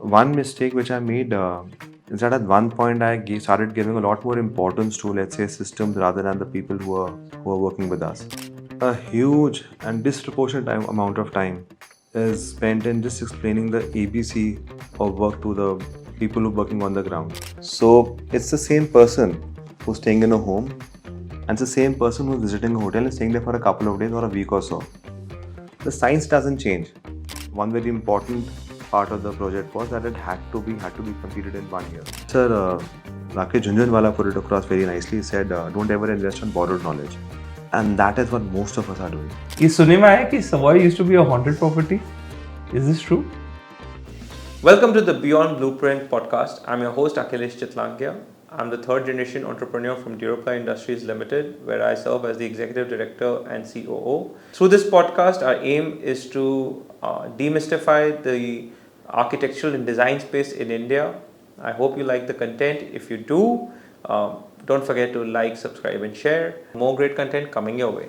one mistake which I made is that at one point started giving a lot more importance to, let's say, systems rather than the people who are working with us. A huge and disproportionate amount of time is spent in just explaining the ABC of work to the people who are working on the ground. So it's the same person who's staying in a home, and it's the same person who's visiting a hotel and staying there for a couple of days or a week or so. The science doesn't change. One very important part of the project was that it had to be completed in 1 year. Sir, Rakesh Jhunjhunwala put it across very nicely. He said, "Don't ever invest on borrowed knowledge," and that is what most of us are doing. ये सुनने में आया कि Savoy used to be a haunted property. Is this true? Welcome to the Beyond Blueprint podcast. I'm your host Akhilesh Chitlangia. I'm the third generation entrepreneur from Duroply Industries Limited, where I serve as the executive director and COO. Through this podcast, our aim is to demystify the architectural and design space in India. I hope you like the content. If you do, don't forget to like, subscribe, and share. More great content coming your way.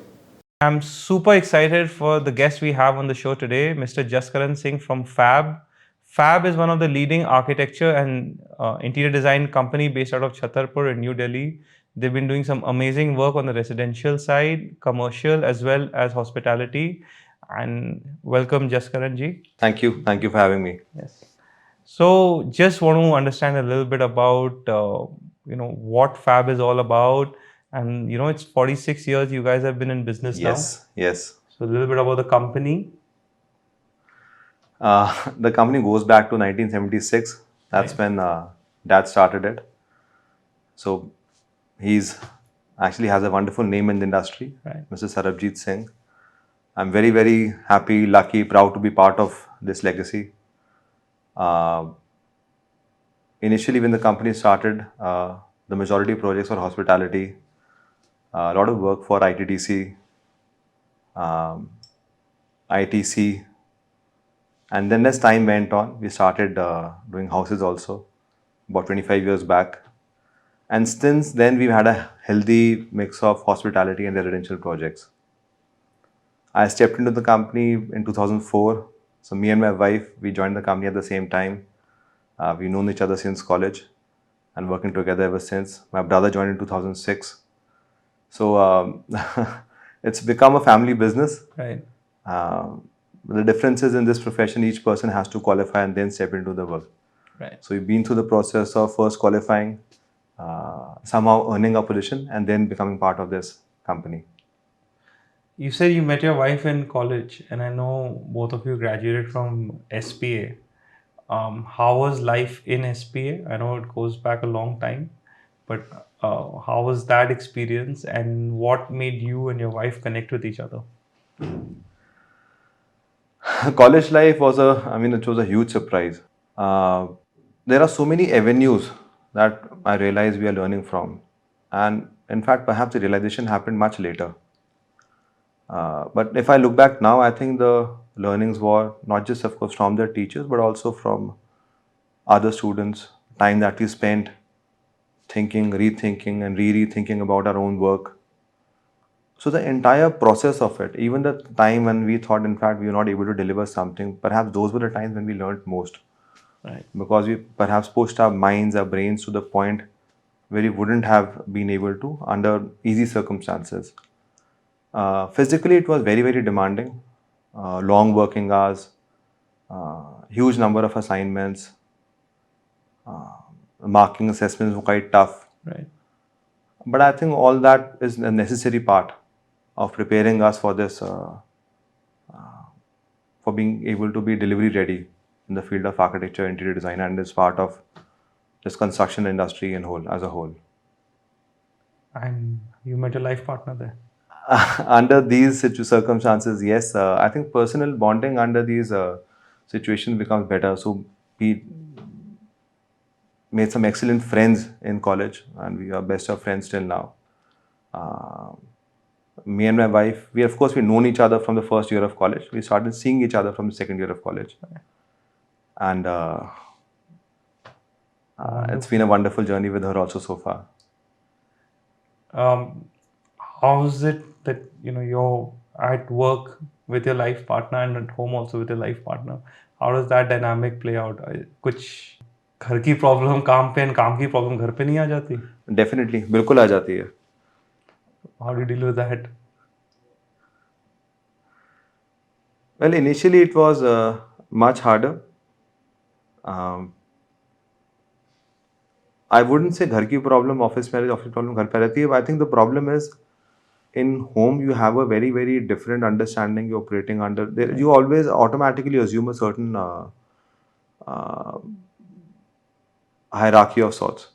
I'm super excited for the guest we have on the show today, Mr. Jaskaran Singh from Fab. Fab is one of the leading architecture and interior design company based out of Chhatarpur in New Delhi. They've been doing some amazing work on the residential side, commercial, as well as hospitality. And welcome, Jaskaran ji. Thank you. Thank you for having me. Yes. So, just want to understand a little bit about what Fab is all about, and it's 46 years you guys have been in business now. Yes. So, a little bit about the company. The company goes back to 1976. That's when Dad started it. So he's actually has a wonderful name in the industry, Right. Mr. Sarabjit Singh. I'm very, very happy, lucky, proud to be part of this legacy. Initially, when the company started, the majority projects were hospitality, a lot of work for ITDC, ITC, and then as time went on, we started doing houses also, about 25 years back. And since then, we've had a healthy mix of hospitality and residential projects. I stepped into the company in 2004. So me and my wife, we joined the company at the same time. We've known each other since college and working together ever since. My brother joined in 2006. So it's become a family business. Right. The difference is in this profession, each person has to qualify and then step into the work. Right. So we've been through the process of first qualifying, somehow earning a position, and then becoming part of this company. You said you met your wife in college, and I know both of you graduated from SPA. How was life in SPA? I know it goes back a long time, but how was that experience, and what made you and your wife connect with each other? College life was it was a huge surprise. There are so many avenues that I realized we are learning from. And in fact, perhaps the realization happened much later. But if I look back now, I think the learnings were not just, of course, from their teachers, but also from other students, time that we spent thinking, rethinking, and rethinking about our own work. So the entire process of it, even the time when we thought, in fact, we were not able to deliver something, perhaps those were the times when we learned most. Right. Because we perhaps pushed our minds, our brains to the point where we wouldn't have been able to under easy circumstances. Physically, it was very, very demanding. Long working hours, huge number of assignments, marking assessments were quite tough. Right. But I think all that is a necessary part of preparing us for this, for being able to be delivery ready in the field of architecture, interior design, and is part of this construction industry as a whole. And you met your life partner there. Under these circumstances, yes, I think personal bonding under these situations becomes better. So we made some excellent friends in college, and we are best of friends till now. Me and my wife, we've known each other from the first year of college. We started seeing each other from the second year of college, and it's been a wonderful journey with her also so far. How is it that you're at work with your life partner and at home also with your life partner? How does that dynamic play out? कुछ घर की problem काम पे and काम की problem घर पे नहीं आ जाती? Definitely, बिल्कुल आ जाती है. How do you deal with that? Well, initially it was much harder. Um, I wouldn't say घर की problem, office marriage, office problem घर पे रहती है. But I think the problem is in home you have a very very different understanding you're operating under. There, you always automatically assume a certain uh, hierarchy of sorts.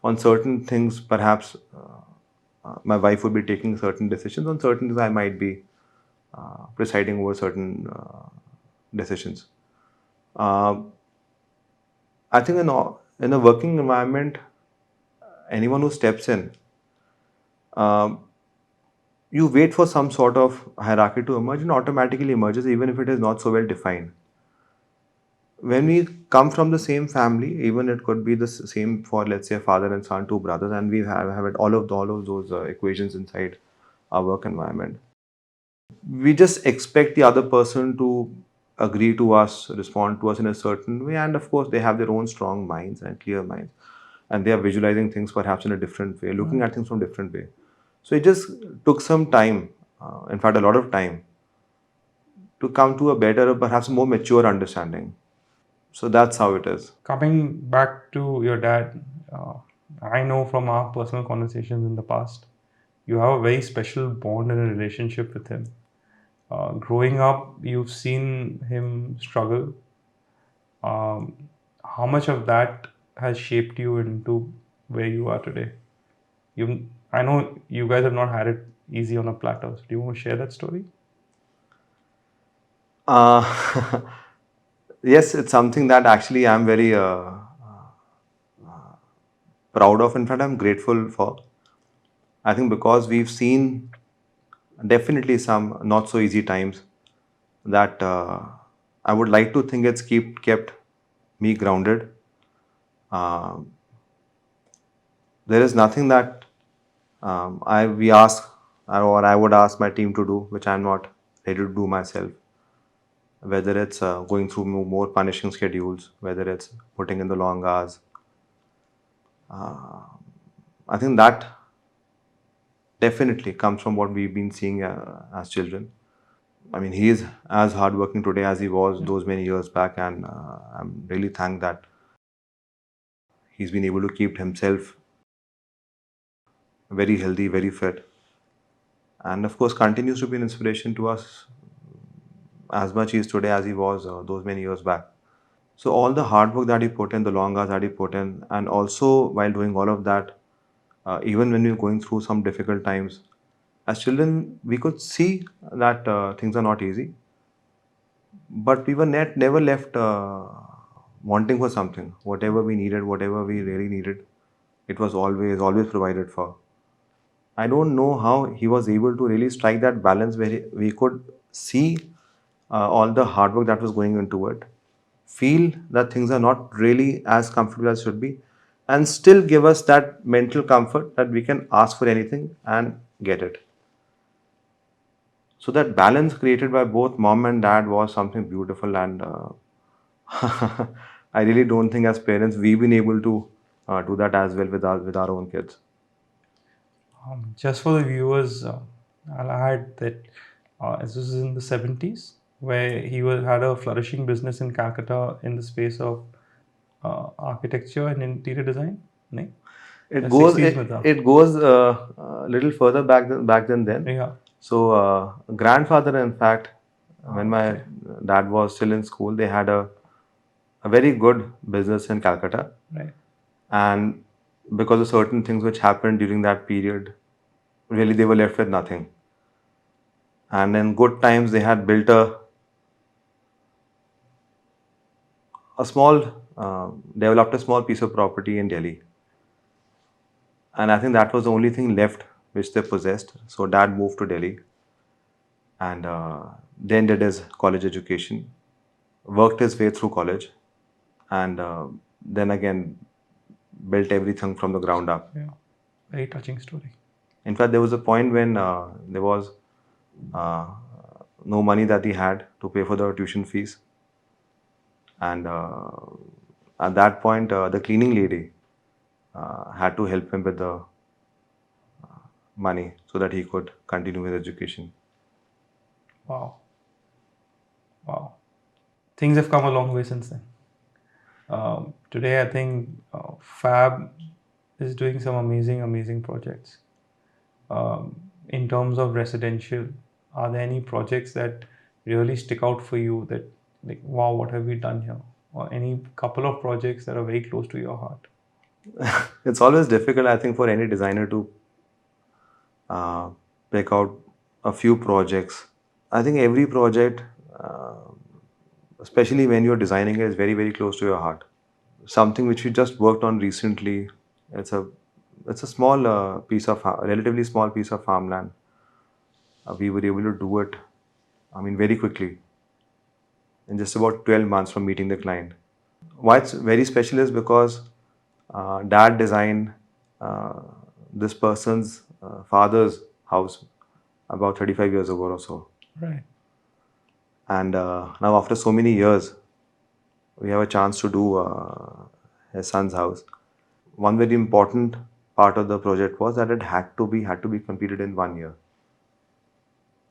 On certain things, perhaps my wife would be taking certain decisions. On certain things, I might be presiding over certain decisions. Uh, I think in a working environment, anyone who steps in, um, you wait for some sort of hierarchy to emerge and automatically emerges, even if it is not so well defined. When we come from the same family, even it could be the same for, let's say, a father and son, two brothers, and we have it, all of those equations inside our work environment. We just expect the other person to agree to us, respond to us in a certain way, and of course, they have their own strong minds and clear minds, and they are visualizing things perhaps in a different way, looking at things from a different way. So it just took some time, in fact, a lot of time, to come to a better, or perhaps more mature understanding. So that's how it is. Coming back to your dad, I know from our personal conversations in the past, you have a very special bond and a relationship with him. Growing up, you've seen him struggle. How much of that has shaped you into where you are today? I know you guys have not had it easy on a plateau. So do you want to share that story? Uh, yes, it's something that actually I'm very proud of. In fact, I'm grateful for. I think because we've seen definitely some not so easy times that I would like to think it's kept me grounded. Uh, there is nothing that I we ask or I would ask my team to do which I'm not ready to do myself. Whether it's going through more punishing schedules, whether it's putting in the long hours. I think that definitely comes from what we've been seeing as children. I mean, he is as hardworking today as he was those many years back, and I'm really thanked that he's been able to keep himself very healthy, very fit, and of course continues to be an inspiration to us as much he is today as he was those many years back. So all the hard work that he put in, the long hours that he put in, and also while doing all of that, even when we were going through some difficult times, as children, we could see that things are not easy, but we were never left wanting for something. Whatever we needed, whatever we really needed, it was always provided for. I don't know how he was able to really strike that balance where we could see all the hard work that was going into it, feel that things are not really as comfortable as should be, and still give us that mental comfort that we can ask for anything and get it. So that balance created by both mom and dad was something beautiful, and I really don't think as parents we've been able to do that as well with our own kids. Just for the viewers, I'll add that this was in the 70s where had a flourishing business in Calcutta in the space of architecture and interior design. No? It The goes 60s it, में था. it goes a little further back than then. Yeah. So grandfather, in fact, when my Okay. dad was still in school, they had a very good business in Calcutta, Right. and because of certain things which happened during that period, really they were left with nothing. And in good times, they had built a small, developed a small piece of property in Delhi, and I think that was the only thing left which they possessed. So dad moved to Delhi, and then did his college education, worked his way through college, and then again built everything from the ground up. Yeah. Very touching story. In fact, there was a point when there was uh, no money that he had to pay for the tuition fees. And at that point, the cleaning lady had to help him with the money so that he could continue his education. Wow. Wow. Things have come a long way since then. Today, I think Fab is doing some amazing projects. In terms of residential, are there any projects that really stick out for you that, like, wow, what have we done here? Or any couple of projects that are very close to your heart? It's always difficult, I think, for any designer to uh, pick out a few projects. I think every project, especially when you're designing it, is very, very close to your heart. Something which we just worked on recently. It's a it's a small relatively small piece of farmland. We were able to do it, I mean, very quickly in just about 12 months from meeting the client. Why it's very special is because dad designed uh, this person's father's house about 35 years ago or so. Right. And now, after so many years, we have a chance to do his son's house. One very important part of the project was that it had to be completed in 1 year.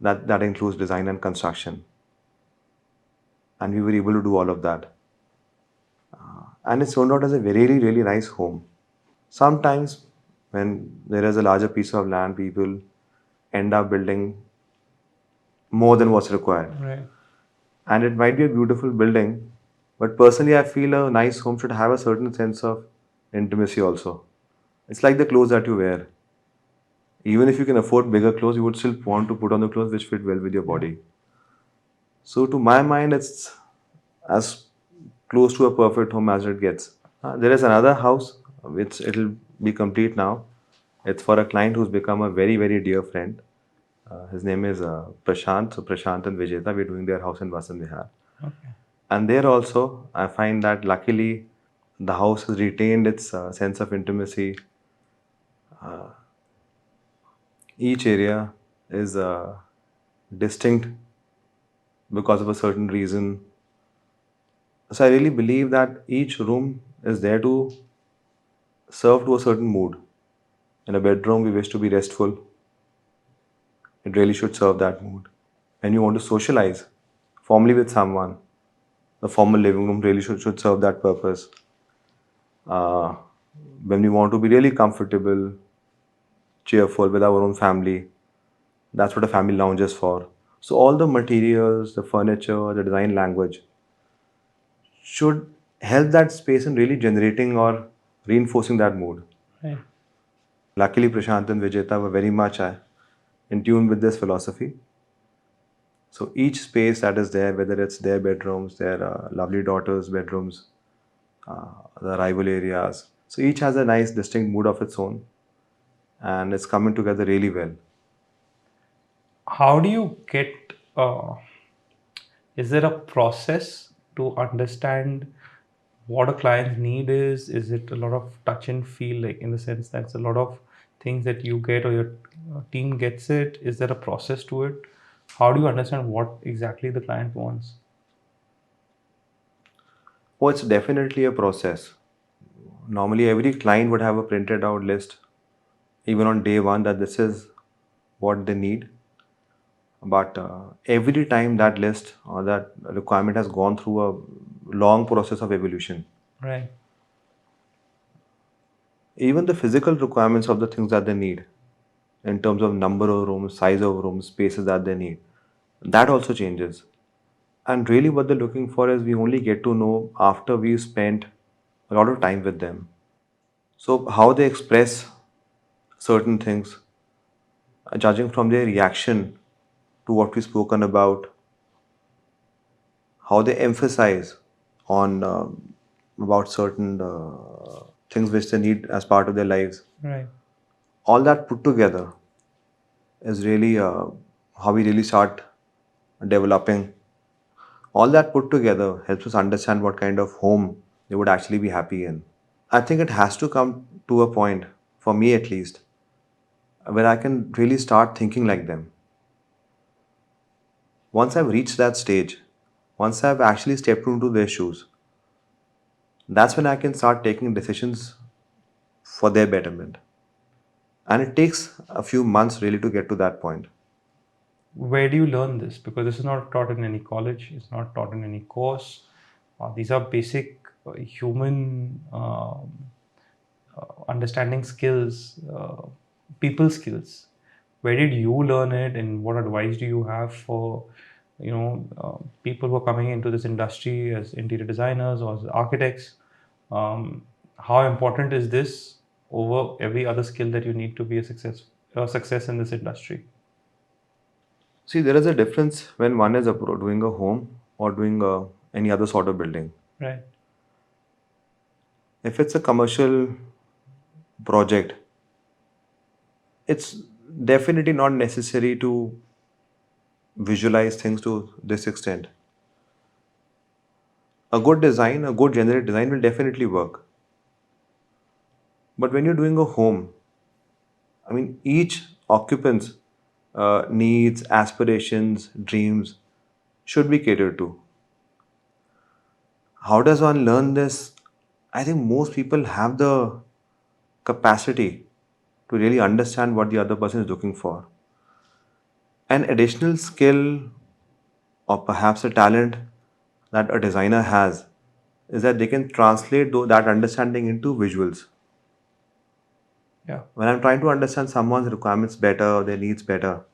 That includes design and construction, and we were able to do all of that. And it's turned out as a very really nice home. Sometimes, when there is a larger piece of land, people end up building more than what's required. Right. And it might be a beautiful building, but personally, I feel a nice home should have a certain sense of intimacy also. It's like the clothes that you wear. Even if you can afford bigger clothes, you would still want to put on the clothes which fit well with your body. So, to my mind, it's as close to a perfect home as it gets. There is another house which it'll be complete now. It's for a client who's become a very, very dear friend. His name is Prashant. So Prashant and Vijeta, we're doing their house in Vasant Vihar. Okay. And there also, I find that luckily the house has retained its sense of intimacy. Each area is distinct because of a certain reason. So I really believe that each room is there to serve to a certain mood. In a bedroom, we wish to be restful. It really should serve that mood. When you want to socialize formally with someone, the formal living room really should serve that purpose. Uh, when we want to be really comfortable, cheerful with our own family, that's what a family lounge is for. So all the materials, the furniture, the design language should help that space in really generating or reinforcing that mood. Right. Luckily, Prashant and Vijeta were very much in tune with this philosophy. So each space that is there, whether it's their bedrooms, their lovely daughter's bedrooms, the rival areas, so each has a nice distinct mood of its own, and it's coming together really well. How do you get, is there a process to understand what a client's need is? Is it a lot of touch and feel, like in the sense that it's a lot of things that you get or your team gets it? Is there a process to it? How do you understand what exactly the client wants? Oh, it's definitely a process. Normally, every client would have a printed out list, even on day one, that this is what they need. But every time that list or that requirement has gone through a long process of evolution. Right. Even the physical requirements of the things that they need, in terms of number of rooms, size of rooms, spaces that they need, that also changes. And really, what they're looking for is we only get to know after we've spent a lot of time with them. So, how they express certain things, judging from their reaction to what we've spoken about, how they emphasize on about certain things which they need as part of their lives. Right. All that put together is really how we really start developing. All that put together helps us understand what kind of home they would actually be happy in. I think it has to come to a point, for me at least, where I can really start thinking like them. Once I've reached that stage, once I've actually stepped into their shoes, That's when I can start taking decisions for their betterment. And it takes a few months really to get to that point. Where do you learn this? Because this is not taught in any college, it's not taught in any course. These are basic human understanding skills, people skills. Where did you learn it, and what advice do you have for people who are coming into this industry as interior designers or as architects? How important is this over every other skill that you need to be a success in this industry? See, there is a difference when one is doing a home or doing any other sort of building. Right. If it's a commercial project, it's definitely not necessary to visualize things to this extent. A good design, a good generic design will definitely work. But when you're doing a home, I mean, each occupant's needs, aspirations, dreams should be catered to. How does one learn this? I think most people have the capacity to really understand what the other person is looking for. An additional skill or perhaps a talent that a designer has is that they can translate that understanding into visuals. Yeah. When I'm trying to understand someone's requirements better or their needs better,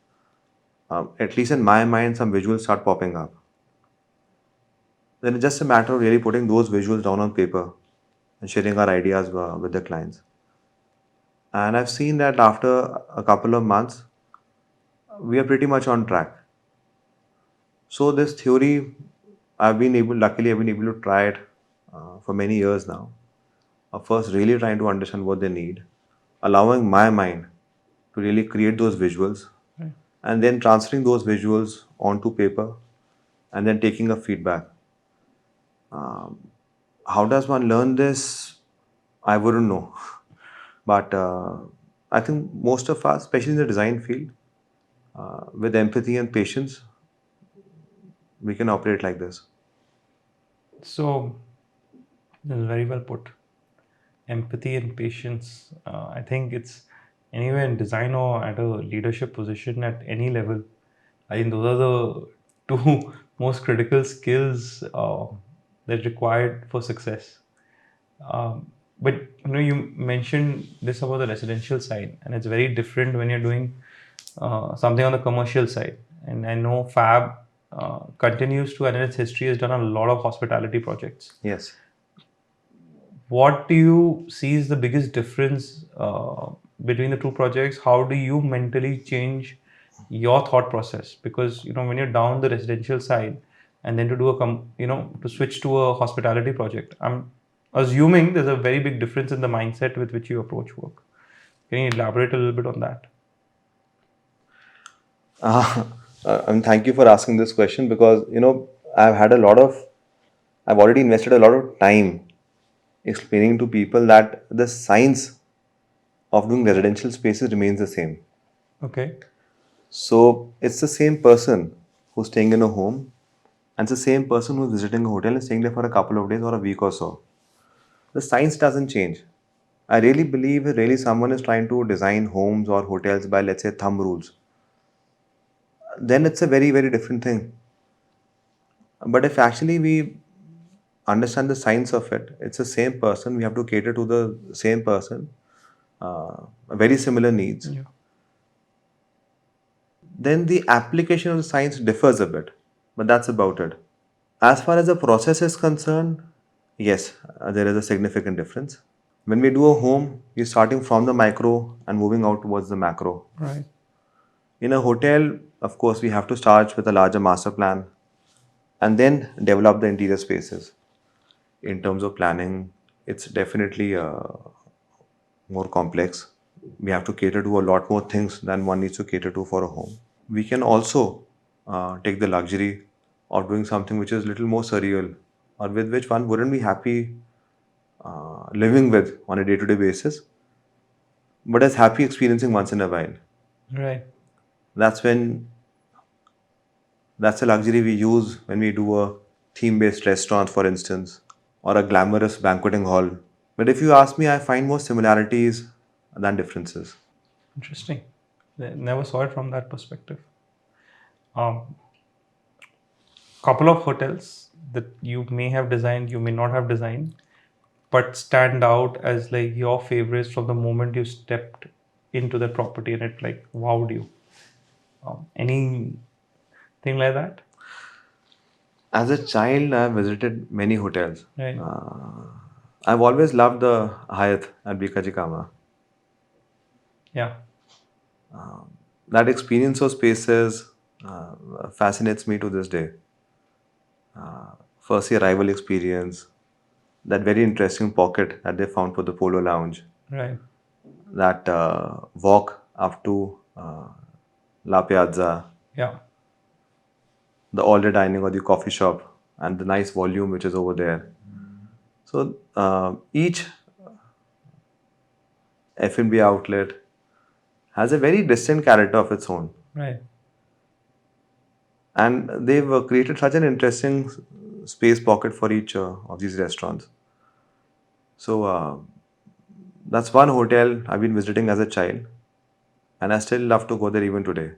at least in my mind, some visuals start popping up. Then it's just a matter of really putting those visuals down on paper and sharing our ideas with the clients. And I've seen that after a couple of months, we are pretty much on track. So this theory, luckily, I've been able to try it for many years now. First, really trying to understand what they need, allowing my mind to really create those visuals, Right. and then transferring those visuals onto paper, and then taking a feedback. How does one learn this? I wouldn't know, but I think most of us, especially in the design field, with empathy and patience, we can operate like this. So, this is very well put. Empathy and patience. I think it's anywhere in design or at a leadership position at any level. I think those are the two most critical skills that are required for success. But you mentioned this about the residential side, and it's very different when you're doing something on the commercial side. And I know Fab continues to, and in its history, has done a lot of hospitality projects. Yes. What do you see is the biggest difference between the two projects? How do you mentally change your thought process? Because when you're down the residential side, and then to do to switch to a hospitality project, I'm assuming there's a very big difference in the mindset with which you approach work. Can you elaborate a little bit on that? And thank you for asking this question because I've had a lot of, I've already invested a lot of time explaining to people that the science of doing residential spaces remains the same. Okay. So it's the same person who's staying in a home and it's the same person who's visiting a hotel and staying there for a couple of days or a week or so. The science doesn't change. I really believe if really someone is trying to design homes or hotels by, let's say, thumb rules, then it's a very, very different thing. But if actually we understand the science of it, it's the same person. We have to cater to the same person, very similar needs. Yeah. Then the application of the science differs a bit, but that's about it. As far as the process is concerned, yes, there is a significant difference. When we do a home, we're starting from the micro and moving out towards the macro. Right. In a hotel, of course, we have to start with a larger master plan and then develop the interior spaces. In terms of planning, it's definitely more complex. We have to cater to a lot more things than one needs to cater to for a home. We can also take the luxury of doing something which is a little more surreal or with which one wouldn't be happy living with on a day-to-day basis, but is happy experiencing once in a while. Right. That's when that's a luxury we use when we do a theme-based restaurant, for instance. or a glamorous banqueting hall. But if you ask me, I find more similarities than differences. Interesting. Never saw it from that perspective. Um, Couple of hotels that you may have designed, you may not have designed, but stand out as like your favorites from the moment you stepped into the property and it like wowed you. Anything like that? As a child, I've visited many hotels. Right. I've always loved the Hyatt at Bikajikama. Yeah. That experience of spaces fascinates me to this day. First, the arrival experience, that very interesting pocket that they found for the Polo Lounge, Right. that walk up to La Piazza, Yeah. the all-day dining or the coffee shop, and the nice volume which is over there. So each F&B outlet has a very distinct character of its own, Right. and they've created such an interesting space pocket for each of these restaurants. So that's one hotel I've been visiting as a child, and I still love to go there even today.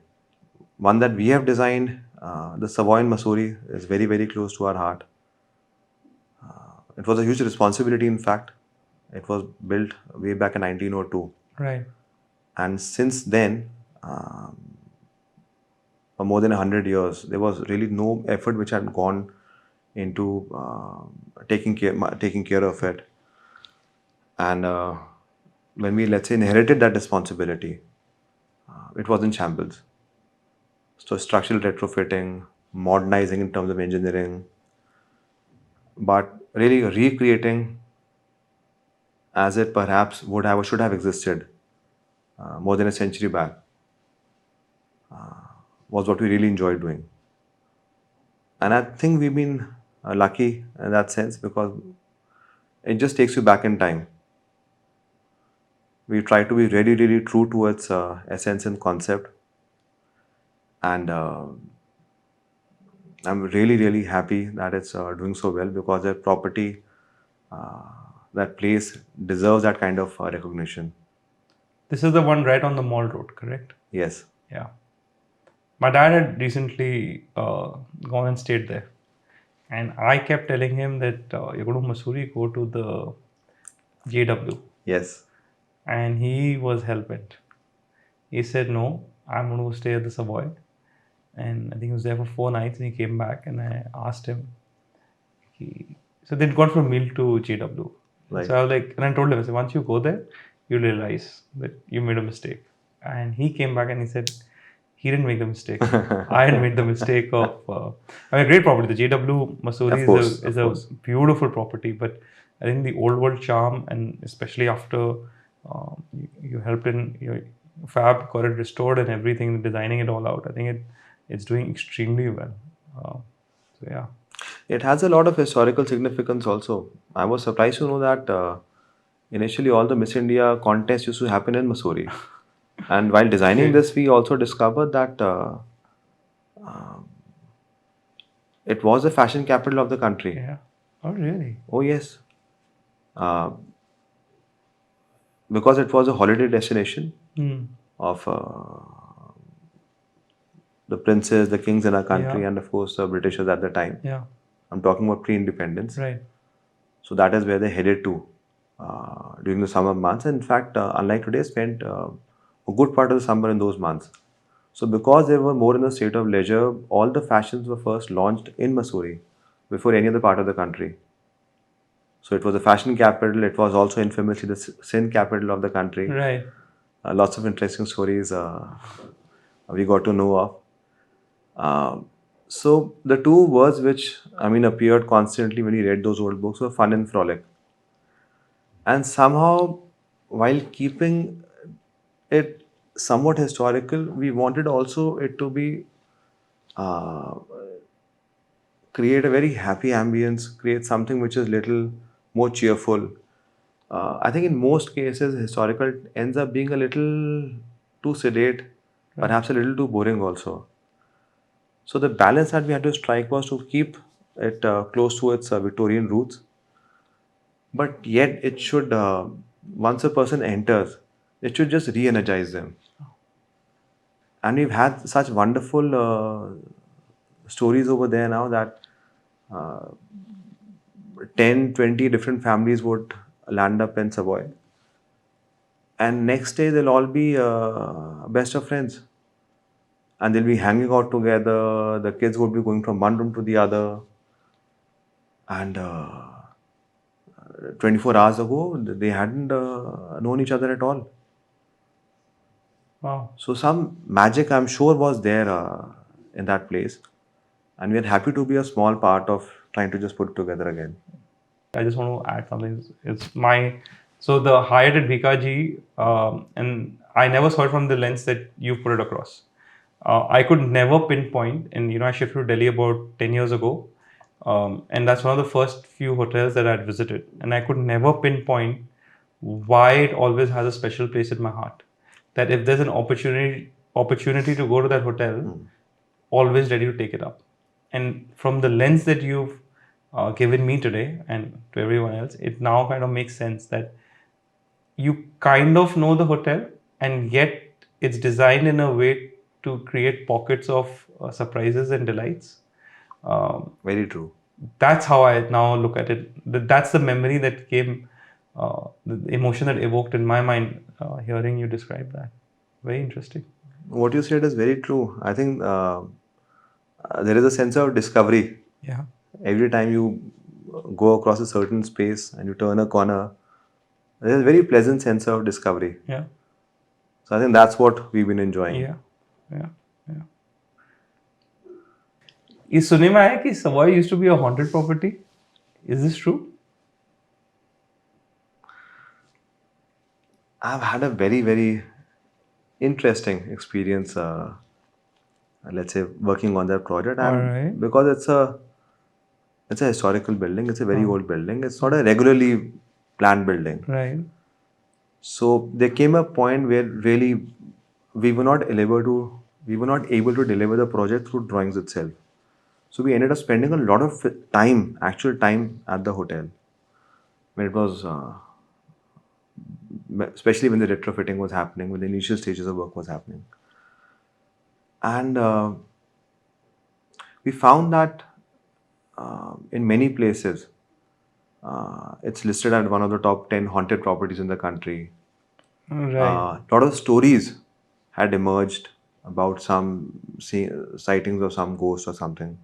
One that we have designed, the Savoy in Missouri, is very, very close to our heart. It was a huge responsibility, in fact. It was built way back in 1902. Right. And since then, for more than 100 years, there was really no effort which had gone into taking care of it. And when we, let's say, inherited that responsibility, it was in shambles. So structural retrofitting, modernizing in terms of engineering, but really recreating as it perhaps would have or should have existed more than a century back was what we really enjoyed doing. And I think we've been lucky in that sense because it just takes you back in time. We try to be really, really true to its essence and concept. And I'm really, really happy that it's doing so well because that property, that place deserves that kind of recognition. This is the one right on the mall road, correct? Yes. Yeah. My dad had recently gone and stayed there. And I kept telling him that you're going to Missouri, go to the JW. Yes. And he was hell bent. He said, no, I'm going to stay at the Savoy. And I think he was there for 4 nights and he came back and I asked him. So they'd gone from meal to JW. Right. So I was like, and I told him, I said, once you go there, you realize that you made a mistake. And he came back and he said, he didn't make the mistake. I had made the mistake of, I mean, great property. The JW Missouri is a beautiful property, but I think the old world charm, and especially after you helped in your Fab, got it restored and everything, designing it all out. I think it's doing extremely well. So yeah. It has a lot of historical significance also. I was surprised to know that initially all the Miss India contests used to happen in Missouri. And while designing this, we also discovered that it was the fashion capital of the country. Yeah. Oh, really? Oh, yes. Because it was a holiday destination of the princes, the kings in our country, and of course the Britishers at the time. Yeah. I'm talking about pre-independence. Right. So that is where they headed to during the summer months. And in fact, unlike today, spent a good part of the summer in those months. So because they were more in a state of leisure, all the fashions were first launched in Missouri before any other part of the country. So it was the fashion capital. It was also infamously the sin capital of the country. Right. Lots of interesting stories we got to know of. So the two words which appeared constantly when we read those old books were fun and frolic. And somehow, while keeping it somewhat historical, we wanted also it to be create a very happy ambience, create something which is little more cheerful. I think in most cases, historical ends up being a little too sedate, perhaps a little too boring also. So the balance that we had to strike was to keep it close to its Victorian roots, but yet it should, once a person enters, it should just re-energize them. And we've had such wonderful stories over there now that uh, 10, 20 different families would land up in Savoy. And next day, they'll all be best of friends. And they'll be hanging out together. The kids would be going from one room to the other. And 24 hours ago, they hadn't known each other at all. Wow. So some magic, I'm sure, was there in that place. And we're happy to be a small part of trying to just put it together again. I just want to add something. It's my so the Hyatt at Bikaji, and I never saw it from the lens that you put it across. I could never pinpoint, and I shifted to Delhi about 10 years ago, and that's one of the first few hotels that I had visited, and I could never pinpoint why it always has a special place in my heart. That if there's an opportunity to go to that hotel, always ready to take it up. And from the lens that you've given me today and to everyone else, it now kind of makes sense that you kind of know the hotel, and yet it's designed in a way to create pockets of surprises and delights. Very true. That's how I now look at it. That's the memory that came, the emotion that evoked in my mind hearing you describe that. Very interesting. What you said is very true. I think there is a sense of discovery. Yeah. Every time you go across a certain space and you turn a corner, there's a very pleasant sense of discovery. Yeah. So I think that's what we've been enjoying. Yeah. Yeah. Yeah. ये सुनने में आया कि Savoy used to be a haunted property. Is this true? I've had a very, very interesting experience, let's say, working on that project. And Alright. because it's a historical building, it's a very old building. It's not a regularly planned building. Right. So there came a point where really we were not able to deliver the project through drawings itself. So we ended up spending a lot of time, actual time at the hotel, when it was, especially when the retrofitting was happening, when the initial stages of work was happening. And we found that in many places, it's listed at one of the top 10 haunted properties in the country. Right. A lot of stories had emerged about some sightings of some ghost or something.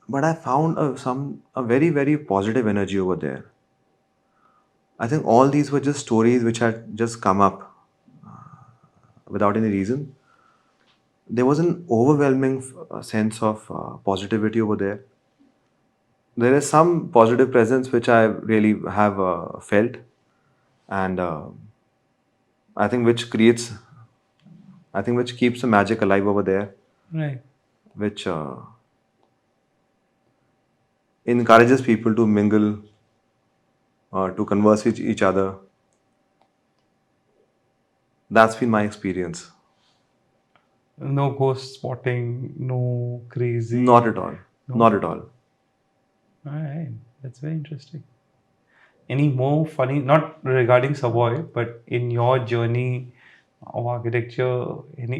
But I found a very, very positive energy over there. I think all these were just stories which had just come up without any reason. There was an overwhelming sense of positivity over there. There is some positive presence which I really have felt, and I think which creates, I think which keeps the magic alive over there, Right. which encourages people to mingle, to converse with each other. That's been my experience. No ghost spotting, no crazy. Not at all. Not at all. Alright. That's very interesting. Any more funny, not regarding Savoy, but in your journey of architecture,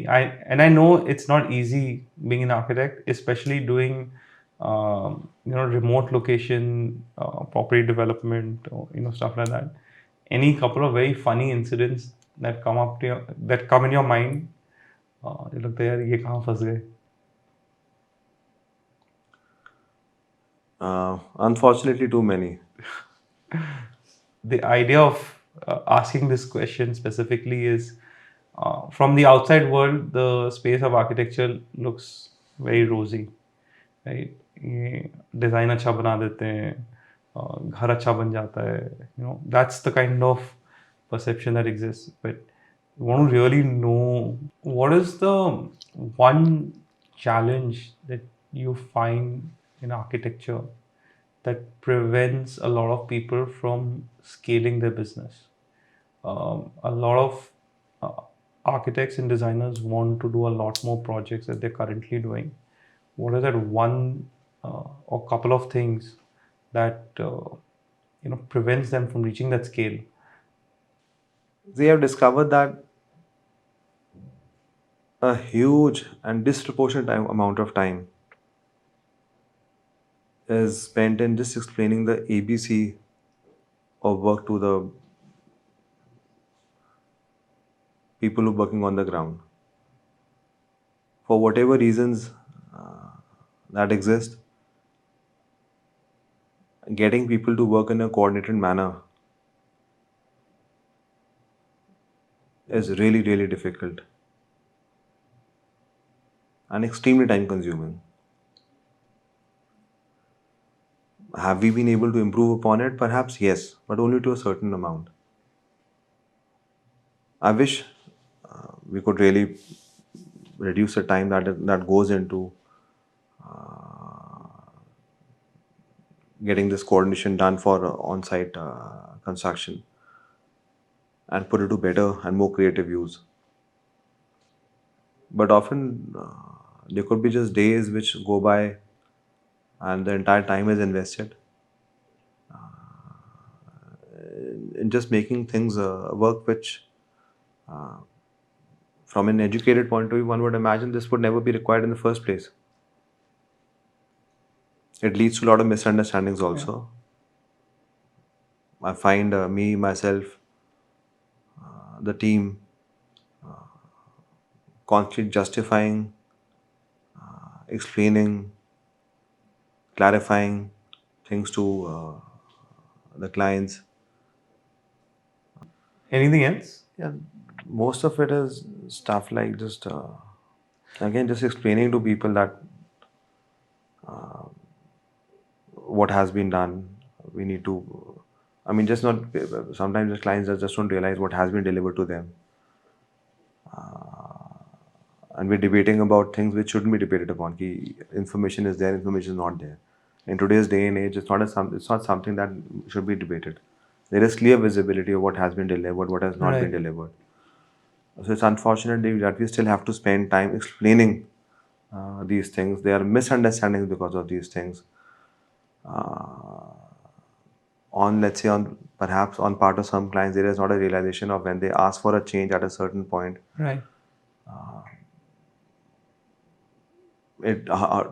I know it's not easy being an architect, especially doing remote location property development, or stuff like that. Any couple of very funny incidents that come in your mind? ये लगता है यार ये कहाँ फंस गए? Unfortunately, too many. The idea of asking this question specifically is, from the outside world, the space of architecture looks very rosy, right? ये design अच्छा बना देते हैं, घर अच्छा बन जाता है, that's the kind of perception that exists. But you want to really know, what is the one challenge that you find in architecture that prevents a lot of people from scaling their business? A lot of architects and designers want to do a lot more projects that they're currently doing. What is that one or couple of things that prevents them from reaching that scale? They have discovered that a huge and disproportionate amount of time is spent in just explaining the ABC of work to the people who are working on the ground. For whatever reasons that exist, getting people to work in a coordinated manner is really, really difficult and extremely time consuming. Have we been able to improve upon it? Perhaps yes, but only to a certain amount. I wish we could really reduce the time that goes into getting this coordination done for on-site construction and put it to better and more creative use. But often there could be just days which go by and the entire time is invested in just making things work, which from an educated point of view, one would imagine this would never be required in the first place. It leads to a lot of misunderstandings also. I find me, myself, the team constantly justifying, explaining, clarifying things to the clients. Anything else? Yeah, most of it is stuff like just again just explaining to people that what has been done. We need to. I mean, just not. Sometimes the clients just don't realize what has been delivered to them, and we're debating about things which shouldn't be debated upon. Ki information is there, information is not there. In today's day and age, it's not something that should be debated. There is clear visibility of what has been delivered, what has not been Right. delivered. So it's unfortunate that we still have to spend time explaining these things. There are misunderstandings because of these things. On, let's say, on perhaps on part of some clients, there is not a realization of when they ask for a change at a certain point. Right.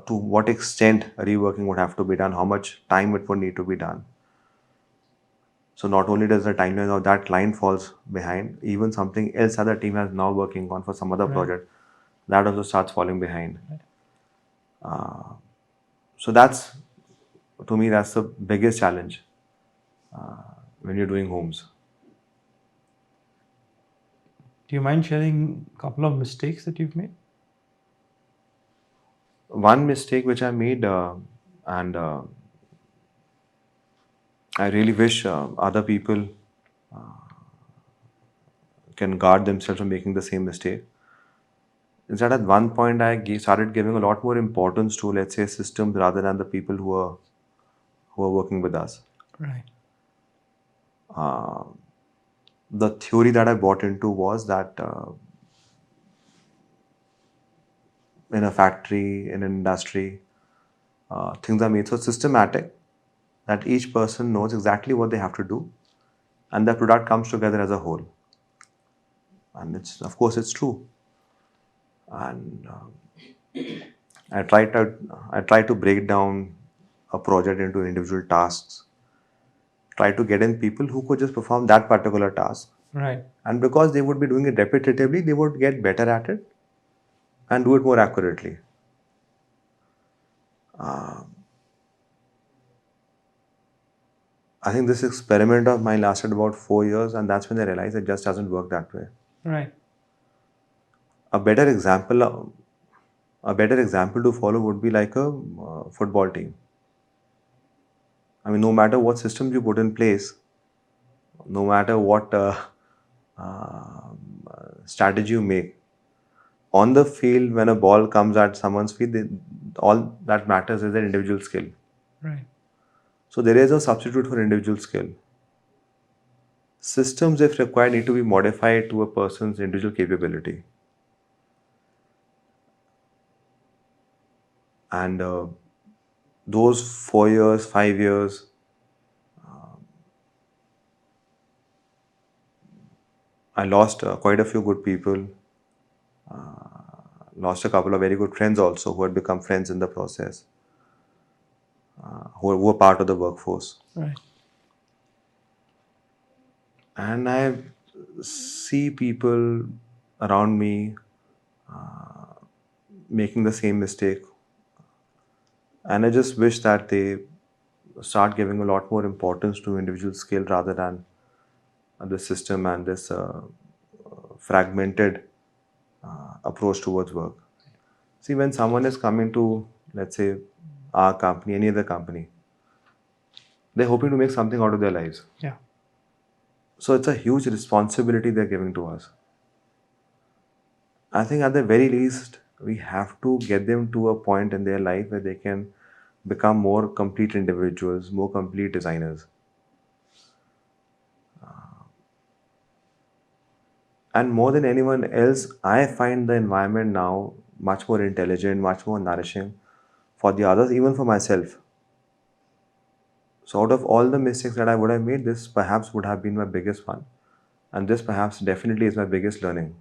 To what extent reworking would have to be done, how much time it would need to be done. So not only does the timeline of that client falls behind, even something else that the team has now working on for some other Right. project, that also starts falling behind. So that's, to me, that's the biggest challenge when you're doing homes. Do you mind sharing a couple of mistakes that you've made? One mistake which I made, and I really wish other people can guard themselves from making the same mistake, is that at one point started giving a lot more importance to, let's say, systems rather than the people who are working with us. Right. The theory that I bought into was that in a factory, in an industry, things are made so systematic that each person knows exactly what they have to do, and the product comes together as a whole. And it's, of course, it's true. And I try to I try to break down a project into individual tasks. Try to get in people who could just perform that particular task, Right. and because they would be doing it repetitively, they would get better at it and do it more accurately. I think this experiment of mine lasted about 4 years, and that's when I realized it just doesn't work that way. Right. A better example, a better example to follow would be like a football team. I mean, no matter what systems you put in place, no matter what strategy you make, on the field when a ball comes at someone's feet, all that matters is their individual skill. Right. So there is no substitute for individual skill. Systems, if required, need to be modified to a person's individual capability. And those 4 years, 5 years, I lost quite a few good people, lost a couple of very good friends also who had become friends in the process, who were part of the workforce. Right. And I see people around me making the same mistake. And I just wish that they start giving a lot more importance to individual skill rather than the system and this fragmented approach towards work. See, when someone is coming to, let's say, our company, any other company, they're hoping to make something out of their lives. Yeah. So it's a huge responsibility they're giving to us. I think at the very least, we have to get them to a point in their life where they can become more complete individuals, more complete designers. And more than anyone else, I find the environment now much more intelligent, much more nourishing for the others, even for myself. So, out of all the mistakes that I would have made, this perhaps would have been my biggest one. And this perhaps definitely is my biggest learning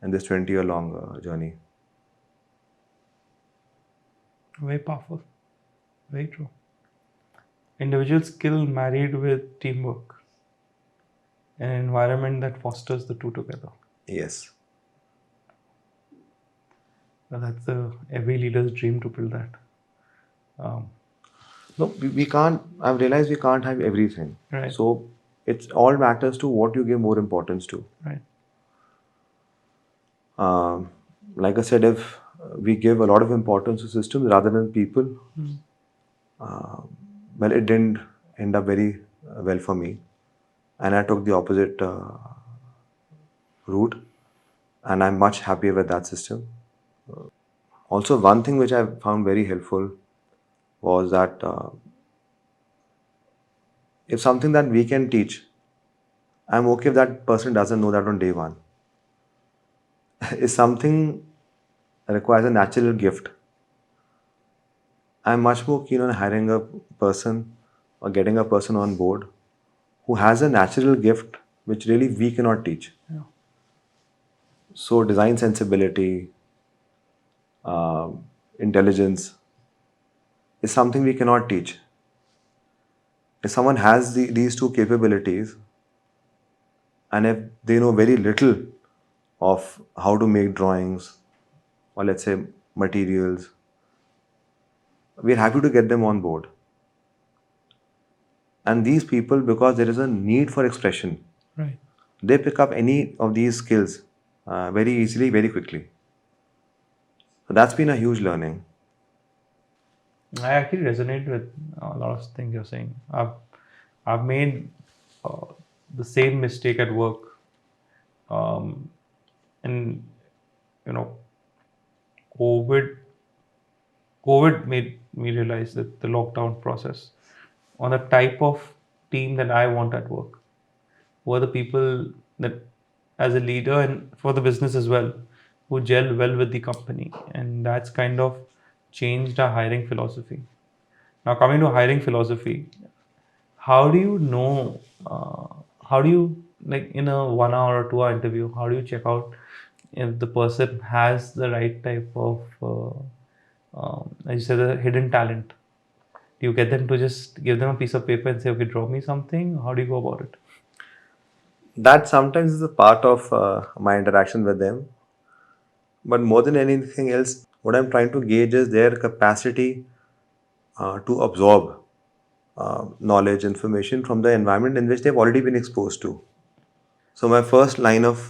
in this 20-year long journey. Very powerful. Very true. Individual skill married with teamwork. An environment that fosters the two together. Yes. Well, that's every leader's dream to build that. No, we can't, I've realized we can't have everything. Right. So, it's all matters to what you give more importance to. Right. Like I said, if we give a lot of importance to systems rather than people, well, it didn't end up very well for me. And I took the opposite route, and I'm much happier with that system. Also, one thing which I found very helpful was that if something that we can teach, I'm okay if that person doesn't know that on day one. If something requires a natural gift, I'm much more keen on hiring a person or getting a person on board who has a natural gift which really we cannot teach. Yeah. So, design sensibility, intelligence is something we cannot teach. If someone has these two capabilities, and if they know very little of how to make drawings or let's say materials, we're happy to get them on board. And these people, because there is a need for expression, Right. they pick up any of these skills very easily, very quickly. So that's been a huge learning. I actually resonate with a lot of things you're saying. I've made uh, the same mistake at work, and you know, COVID COVID made me realize that the lockdown process on the type of team that I want at work were the people that, as a leader and for the business as well, who gel well with the company, and that's kind of changed our hiring philosophy. Now, coming to hiring philosophy, how do you know? How do you, like, in a 1 hour or 2 hour interview? How do you check out if the person has the right type of, as you said, the hidden talent? Do you get them to just give them a piece of paper and say, "Okay, draw me something"? How do you go about it? That sometimes is a part of my interaction with them. But more than anything else, what I'm trying to gauge is their capacity to absorb knowledge, information from the environment in which they've already been exposed to. So, my first line of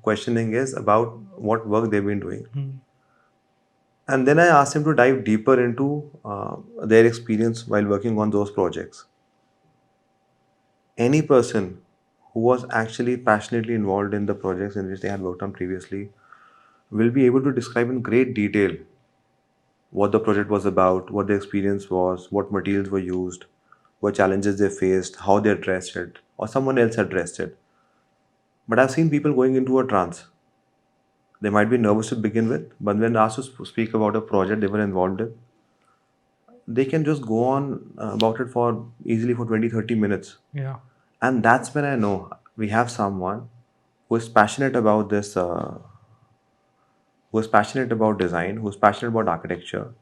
questioning is about what work they've been doing. And then I asked them to dive deeper into their experience while working on those projects. Any person who was actually passionately involved in the projects in which they had worked on previously will be able to describe in great detail what the project was about, what the experience was, what materials were used, what challenges they faced, how they addressed it, or someone else addressed it. But I've seen people going into a trance. They might be nervous to begin with, but when asked to speak about a project they were involved in, they can just go on about it for easily for 20, 30 minutes. Yeah. And that's when I know we have someone who is passionate about this, who is passionate about design, who is passionate about architecture,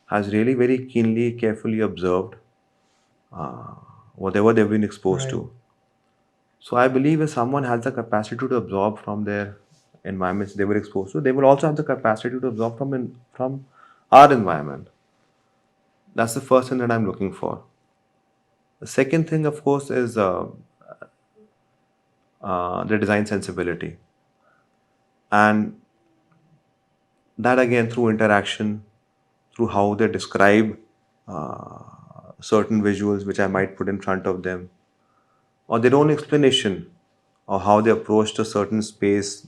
has really very keenly, carefully observed whatever they've been exposed Right. to. So I believe if someone has the capacity to absorb from their environments they were exposed to, they will also have the capacity to absorb from our environment. That's the first thing that I'm looking for. The second thing, of course, is the design sensibility, and that again through interaction, through how they describe certain visuals which I might put in front of them, or their own explanation of how they approached a certain space,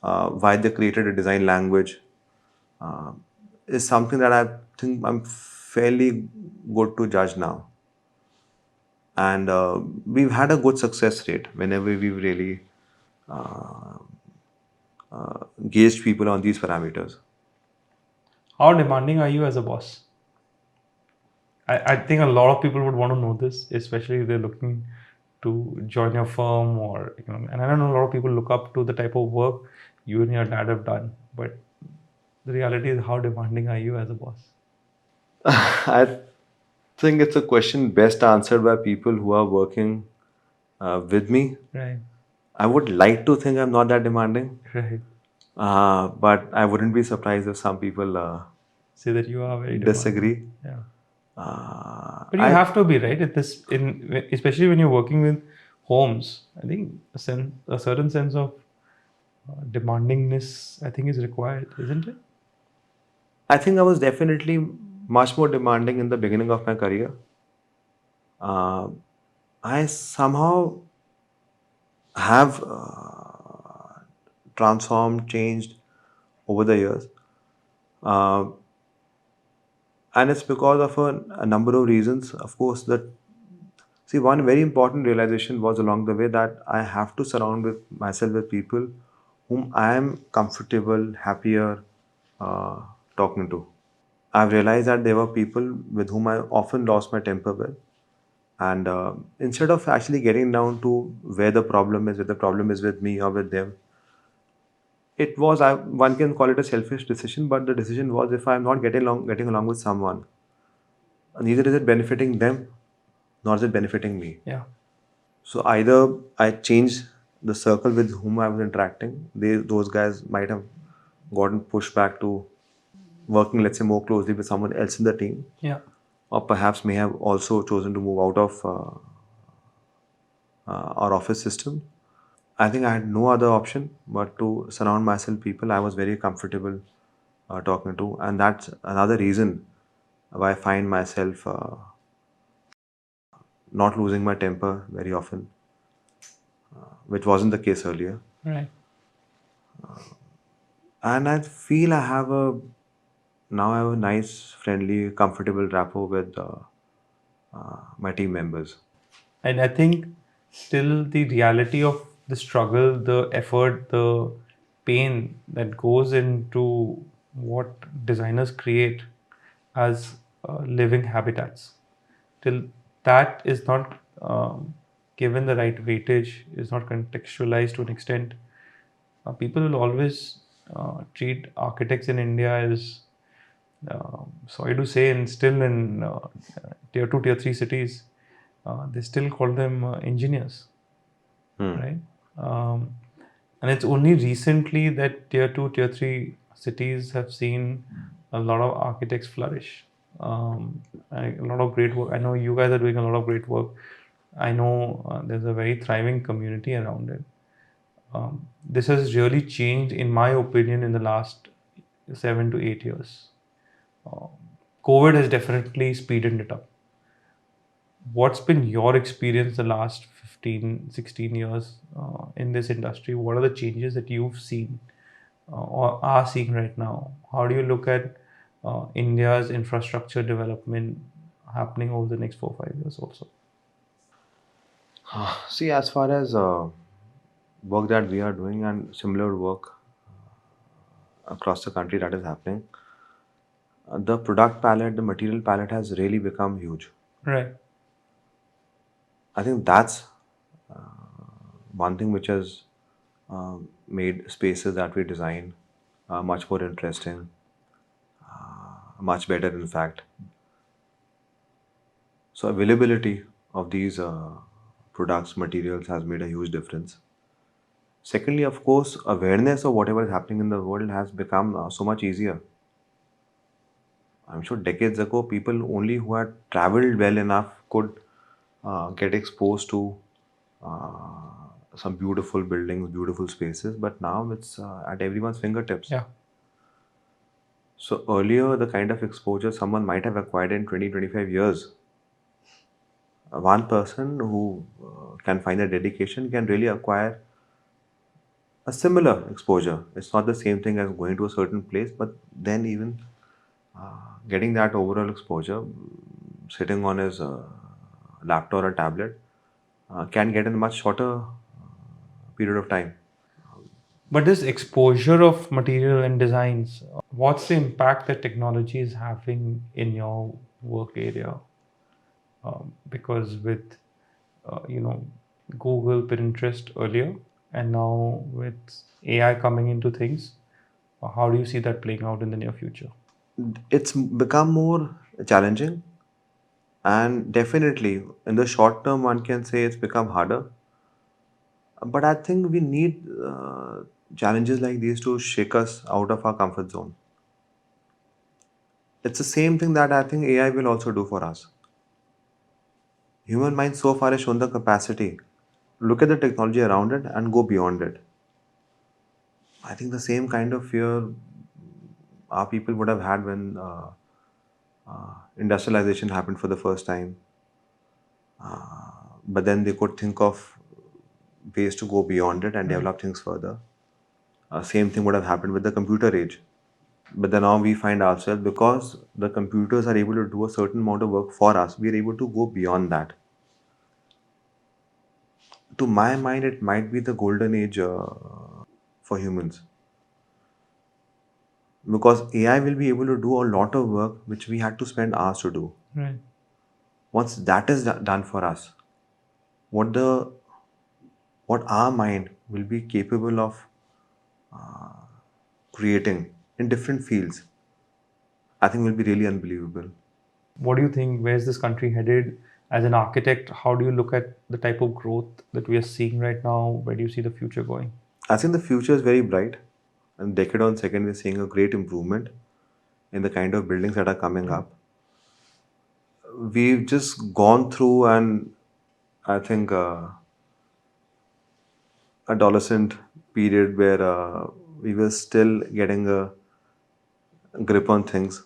why they created a design language, is something that I think I'm fairly good to judge now. And we've had a good success rate whenever we've really gauged people on these parameters. How demanding are you as a boss? I think a lot of people would want to know this, especially if they're looking to join your firm or, and I don't know, a lot of people look up to the type of work you and your dad have done. But the reality is, how demanding are you as a boss? I think it's a question best answered by people who are working with me. Right, I would like to think I'm not that demanding, right. but I wouldn't be surprised if some people Say that you are very demanding. disagree. Yeah. Uh, But you I have to be right at this, especially when you're working with homes. I think a certain sense of demandingness, I think, is required, isn't it? I think I was definitely much more demanding in the beginning of my career. Uh, I somehow have transformed, changed over the years. Uh, and it's because of a number of reasons. Of course, that see one very important realization was along the way that I have to surround with myself with people whom I am comfortable, happier uh, talking to. I've realized that there were people with whom I often lost my temper with. And instead of actually getting down to where the problem is, whether the problem is with me or with them, one can call it a selfish decision, but the decision was if I'm not getting along with someone, neither is it benefiting them, nor is it benefiting me. Yeah. So either I change the circle with whom I was interacting, those guys might have gotten pushed back to working, let's say, more closely with someone else in the team, Yeah. or perhaps may have also chosen to move out of our office system. I think I had no other option but to surround myself people I was very comfortable talking to, and that's another reason why I find myself not losing my temper very often, which wasn't the case earlier. Right. And I feel I have a now I have a nice, friendly, comfortable rapport with my team members. And I think still the reality of the struggle, the effort, the pain that goes into what designers create as living habitats, till that is not given the right weightage, is not contextualized to an extent, people will always treat architects in India as, sorry to say, and still in tier 2, tier 3 cities, they still call them engineers, right? Um, and it's only recently that tier 2, tier 3 cities have seen a lot of architects flourish. A lot of great work. I know you guys are doing a lot of great work. I know there's a very thriving community around it. This has really changed, in my opinion, in the last 7 to 8 years. Uh, COVID has definitely speeded it up. What's been your experience the last 15, 16 years in this industry? What are the changes that you've seen or are seeing right now? How do you look at India's infrastructure development happening over the next 4, 5 years also? See, as far as work that we are doing and similar work across the country that is happening, the product palette, the material palette has really become huge. Right. I think that's one thing which has made spaces that we design much more interesting, much better in fact. So availability of these products, materials has made a huge difference. Secondly, of course, awareness of whatever is happening in the world has become so much easier. I'm sure decades ago, people only who had traveled well enough could get exposed to some beautiful buildings, beautiful spaces, but now it's at everyone's fingertips. Yeah. So earlier, the kind of exposure someone might have acquired in 20, 25 years, one person who can find a dedication can really acquire a similar exposure. It's not the same thing as going to a certain place, but then even getting that overall exposure, sitting on his laptop or tablet, can get in a much shorter period of time. But this exposure of material and designs, what's the impact that technology is having in your work area? Because with Google, Pinterest earlier, and now with AI coming into things, how do you see that playing out in the near future? It's become more challenging, and definitely in the short term, one can say it's become harder. But I think we need challenges like these to shake us out of our comfort zone. It's the same thing that I think AI will also do for us. Human mind so far has shown the capacity. Look at the technology around it and go beyond it. I think the same kind of fear our people would have had when industrialization happened for the first time. But then they could think of ways to go beyond it and develop things further. Same thing would have happened with the computer age. But then now we find ourselves, because the computers are able to do a certain amount of work for us, we are able to go beyond that. To my mind, it might be the golden age for humans, because AI will be able to do a lot of work which we had to spend hours to do. Right. Once that is done for us, what the what our mind will be capable of creating in different fields, I think will be really unbelievable. What do you think? Where's this country headed? As an architect, how do you look at the type of growth that we are seeing right now? Where do you see the future going? I think the future is very bright, and decade on second, we're seeing a great improvement in the kind of buildings that are coming up. We've just gone through, and I think adolescent period where we were still getting a grip on things,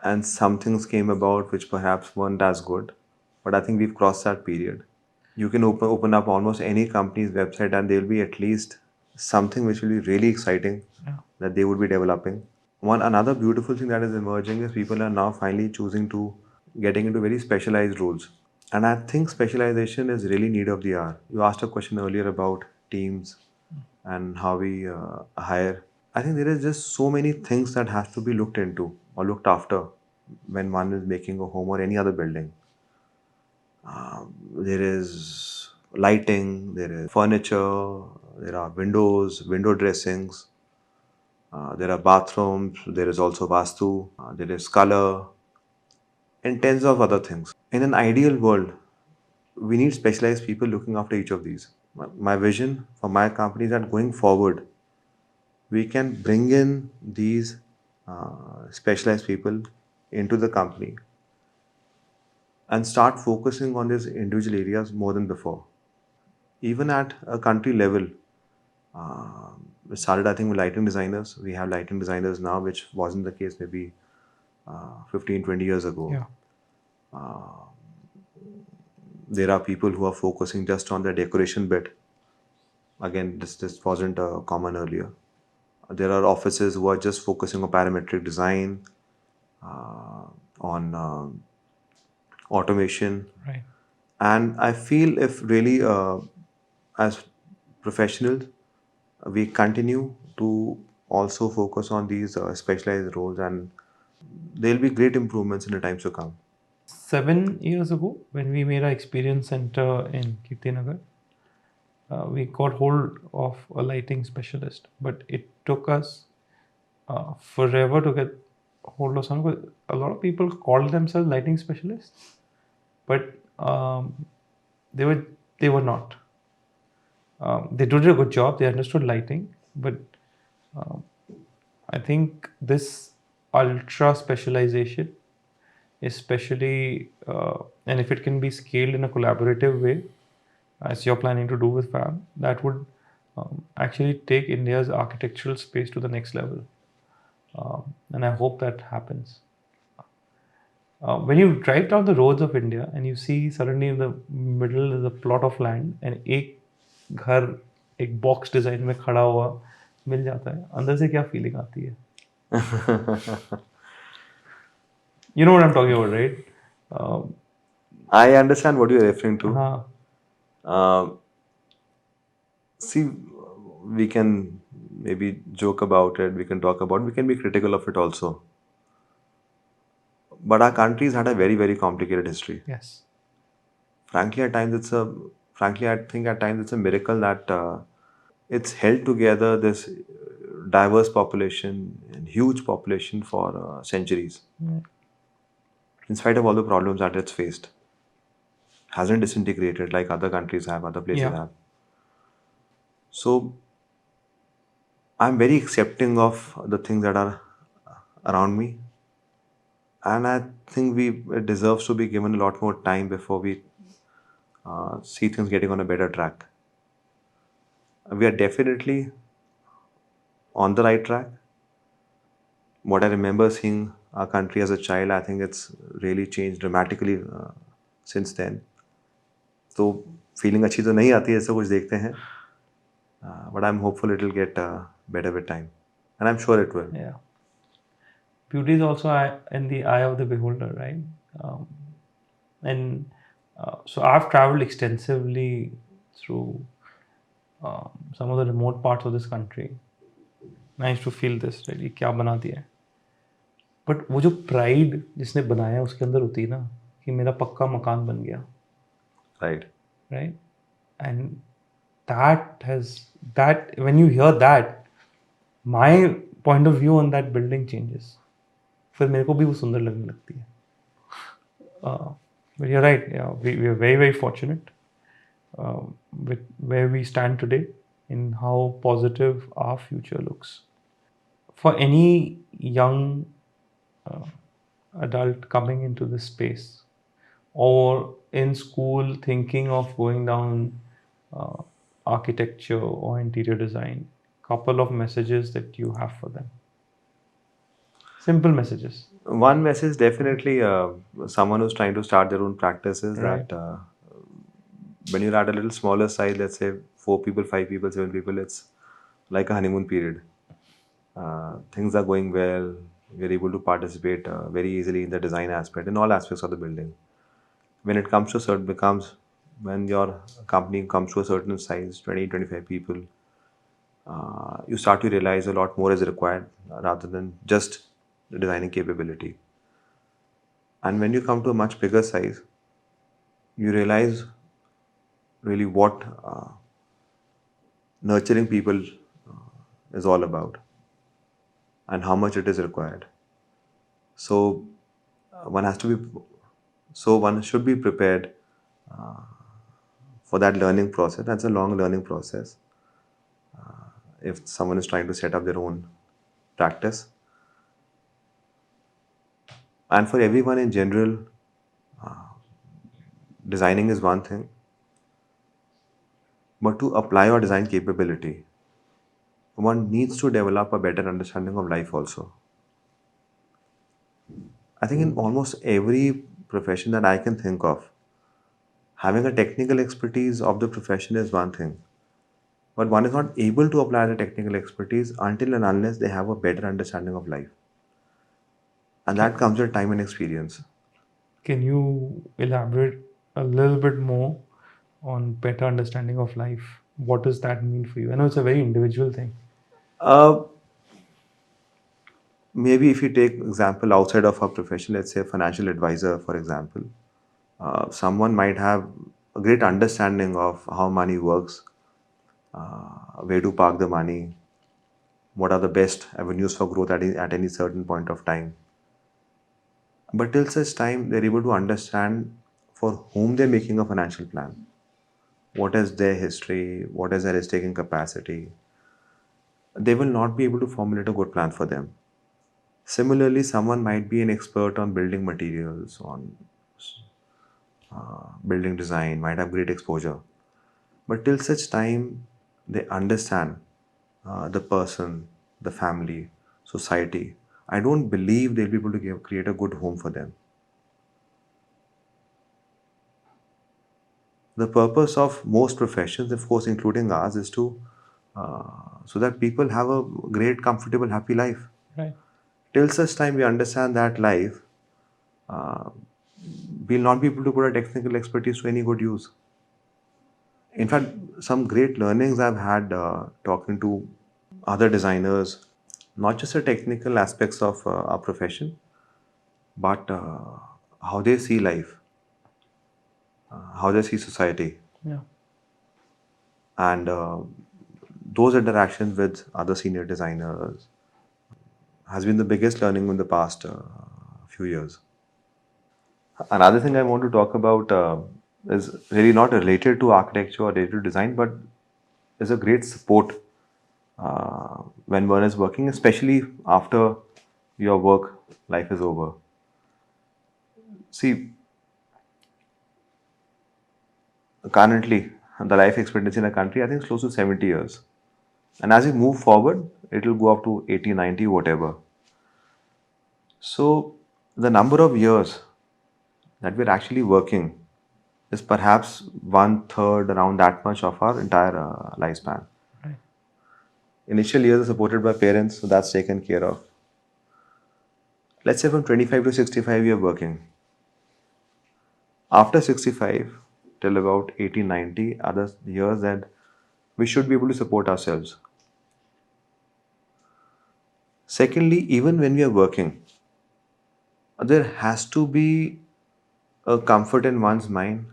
and some things came about which perhaps weren't as good. But I think we've crossed that period. You can open up almost any company's website, and there'll be at least something which will be really exciting that they would be developing. One another beautiful thing that is emerging is people are now finally choosing to getting into very specialized roles. And I think specialization is really need of the hour. You asked a question earlier about teams and how we hire. I think there is just so many things that has to be looked into or looked after when one is making a home or any other building. There is lighting, there is furniture, there are windows, window dressings, there are bathrooms, there is also vastu, there is color, and tens of other things. In an ideal world, we need specialized people looking after each of these. My vision for my company is that going forward, we can bring in these specialized people into the company and start focusing on these individual areas more than before. Even at a country level, we started, I think, with lighting designers. We have lighting designers now, which wasn't the case maybe 15, 20 years ago. Yeah. There are people who are focusing just on the decoration bit. Again, this wasn't common earlier. There are offices who are just focusing on parametric design, on automation. Right. And I feel if really, as professionals, we continue to also focus on these specialized roles, and there'll be great improvements in the times to come. 7 years ago, when we made our experience center in Kirtinagar, we got hold of a lighting specialist, but it took us forever to get hold of someone. But a lot of people called themselves lighting specialists, but they were they were not. They did a good job. They understood lighting, but um, I think this ultra specialization, especially, and if it can be scaled in a collaborative way, as you're planning to do with Fab, that would actually take India's architectural space to the next level. And I hope that happens. When you drive down the roads of India and you see suddenly in the middle is a plot of land and एक घर एक box design में खड़ा हुआ मिल जाता है, अंदर से क्या फीलिंग आती है? You know what I'm talking about, right? I understand what you're referring to. हाँ, See, we can maybe joke about it, we can talk about it, we can be critical of it also. But our country's had a very, very complicated history. yes. Frankly, I think at times it's a miracle that it's held together this diverse population and huge population for centuries. In spite of all the problems that it's faced, hasn't disintegrated like other countries have, other places Yeah. have. So I'm very accepting of the things that are around me, and I think it deserves to be given a lot more time before we see things getting on a better track. We are definitely on the right track. What I remember seeing our country as a child, I think it's really changed dramatically since then. तो feeling अच्छी तो नहीं आती है ऐसा कुछ देखते हैं, but I'm hopeful it will get better with time, and I'm sure it will. Yeah. Beauty is also in the eye of the beholder, right? And so I've traveled extensively through some of the remote parts of this country. I used to feel this, right? ये क्या बना दिया है? But वो जो pride जिसने बनाया उसके अंदर होती है ना कि मेरा पक्का मकान बन गया, Right. right? And that when you hear that, my point of view on that building changes. फिर मेरे को भी वो सुंदर लगने लगती है. But you're right. Yeah, we are very, very fortunate with where we stand today in how positive our future looks. For any young adult coming into this space or in school thinking of going down architecture or interior design, couple of messages that you have for them. Simple messages. One message definitely someone who's trying to start their own practice is Right. that when you're at a little smaller size, let's say 4 people, 5 people, 7 people, it's like a honeymoon period. Things are going well, you're able to participate very easily in the design aspect, in all aspects of the building. When it comes to when your company comes to a certain size, 20, 25 people, you start to realize a lot more is required rather than just the designing capability. And when you come to a much bigger size, you realize really what nurturing people is all about and how much it is required. So one should be prepared for that learning process. That's a long learning process. If someone is trying to set up their own practice, and for everyone in general, designing is one thing, but to apply your design capability, one needs to develop a better understanding of life also. I think in almost every profession that I can think of, having a technical expertise of the profession is one thing, but one is not able to apply the technical expertise until and unless they have a better understanding of life. And that comes with time and experience. Can you elaborate a little bit more on better understanding of life? What does that mean for you? I know it's a very individual thing. Maybe if you take example outside of our profession, let's say a financial advisor, for example, someone might have a great understanding of how money works, where to park the money, what are the best avenues for growth at any certain point of time. But till such time, they're able to understand for whom they're making a financial plan, what is their history, what is their risk taking capacity, they will not be able to formulate a good plan for them. Similarly, someone might be an expert on building materials, on building design, might have great exposure. But till such time they understand the person, the family, society, I don't believe they'll be able to create a good home for them. The purpose of most professions, of course, including ours, is to so that people have a great, comfortable, happy life. Right. Till such time we understand that life, we'll not be able to put our technical expertise to any good use. In fact, some great learnings I've had talking to other designers, not just the technical aspects of our profession, but how they see life, how they see society, Yeah. and those interactions with other senior designers has been the biggest learning in the past few years. Another thing I want to talk about is really not related to architecture or related to design, but is a great support when one is working, especially after your work life is over. See, currently, the life expectancy in a country, I think, is close to 70 years. And as we move forward, it will go up to 80, 90, whatever. So, the number of years that we're actually working is perhaps one third around that much of our entire lifespan. Right. Initial years are supported by parents, so that's taken care of. Let's say from 25 to 65, you're working. After 65 till about 80, 90 other years that we should be able to support ourselves. Secondly, even when we are working, there has to be a comfort in one's mind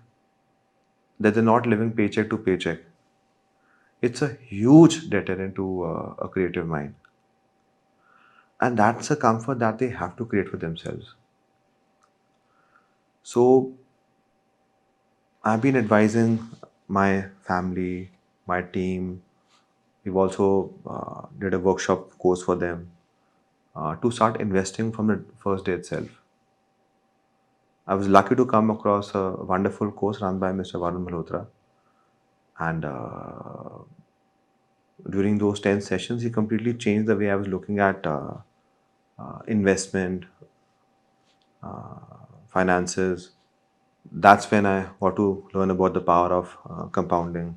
that they're not living paycheck to paycheck. It's a huge deterrent to a creative mind. And that's a comfort that they have to create for themselves. So I've been advising my family, my team. We've also did a workshop course for them to start investing from the first day itself. I was lucky to come across a wonderful course run by Mr. Varun Malhotra. And during those 10 sessions, he completely changed the way I was looking at investment, finances. That's when I got to learn about the power of compounding.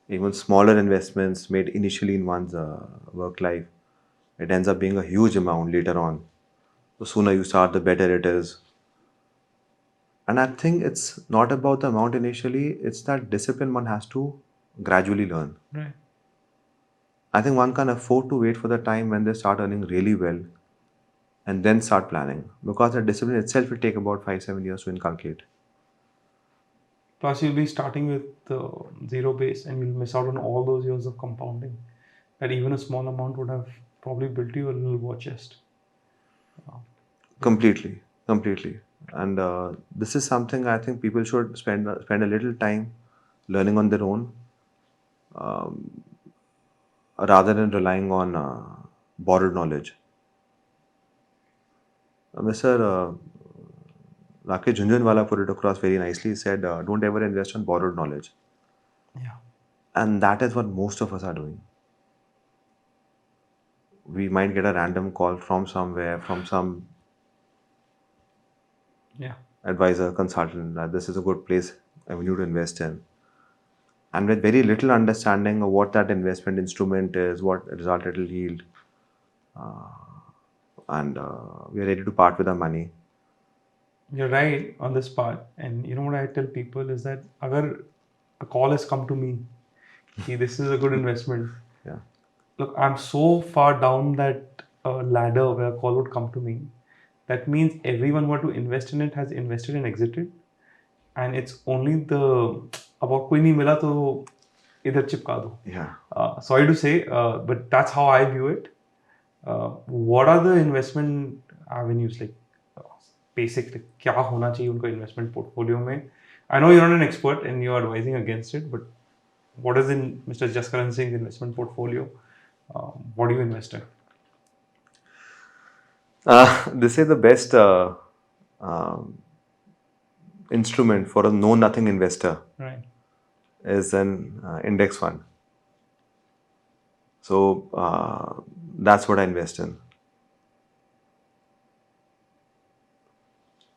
Even smaller investments made initially in one's work life, it ends up being a huge amount later on. The sooner you start, the better it is. And I think it's not about the amount initially, it's that discipline one has to gradually learn. Right. I think one can afford to wait for the time when they start earning really well and then start planning because the discipline itself will take about 5, 7 years to inculcate. Plus, you'll be starting with the zero base and you'll miss out on all those years of compounding that even a small amount would have probably built you a little war chest. Completely, completely. And this is something I think people should spend a little time learning on their own rather than relying on borrowed knowledge. Mr. Rakesh Jhunjhunwala put it across very nicely. He said, "Don't ever invest on borrowed knowledge," Yeah. and that is what most of us are doing. We might get a random call from somewhere, from some Yeah. advisor, consultant, that this is a good place avenue to invest in. And with very little understanding of what that investment instrument is, what result it will yield, and we are ready to part with our money. You're right on this part. And you know what I tell people is that agar a call has come to me, this is a good investment. Yeah. Look, I'm so far down that ladder where a call would come to me. That means everyone who were to invest in it has invested and exited. And it's only the about कोई नहीं मिला तो इधर चिपका दो. Yeah. Sorry to say, but that's how I view it. What are the investment avenues like? Basic, like, क्या होना चाहिए उनका investment portfolio में? I know you're not an expert and you're advising against it, but what is in Mr. Jaskaran Singh's investment portfolio? What do you invest in? This is the best um, instrument for a know-nothing investor Right. is an index fund. So that's what I invest in.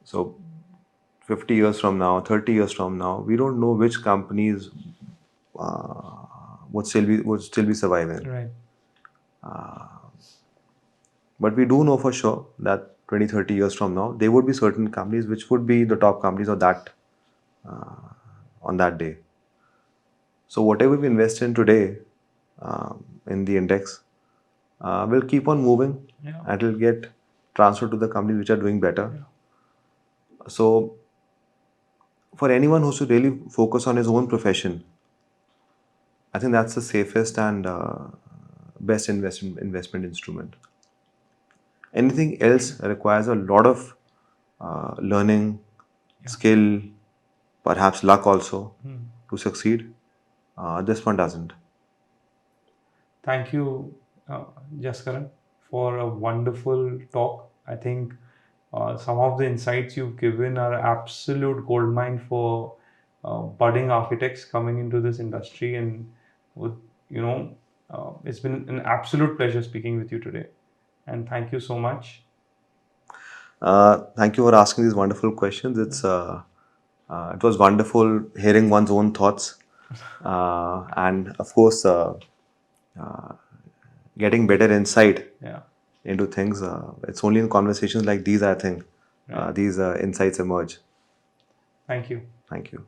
So 50 years from now, 30 years from now, we don't know which companies would still be surviving. Right. But we do know for sure that 20, 30 years from now, there would be certain companies which would be the top companies of that on that day. So whatever we invest in today in the index will keep on moving Yeah. and it will get transferred to the companies which are doing better. So for anyone who should really focus on his own profession, I think that's the safest and best investment instrument. Anything else requires a lot of learning, skill, perhaps luck also to succeed. This one doesn't. Thank you, Jaskaran, for a wonderful talk. I think some of the insights you've given are absolute goldmine for budding architects coming into this industry. And with, it's been an absolute pleasure speaking with you today. And thank you so much. Thank you for asking these wonderful questions. It was wonderful hearing one's own thoughts, and of course, getting better insight Yeah. into things. It's only in conversations like these, I think, these insights emerge. Thank you. Thank you.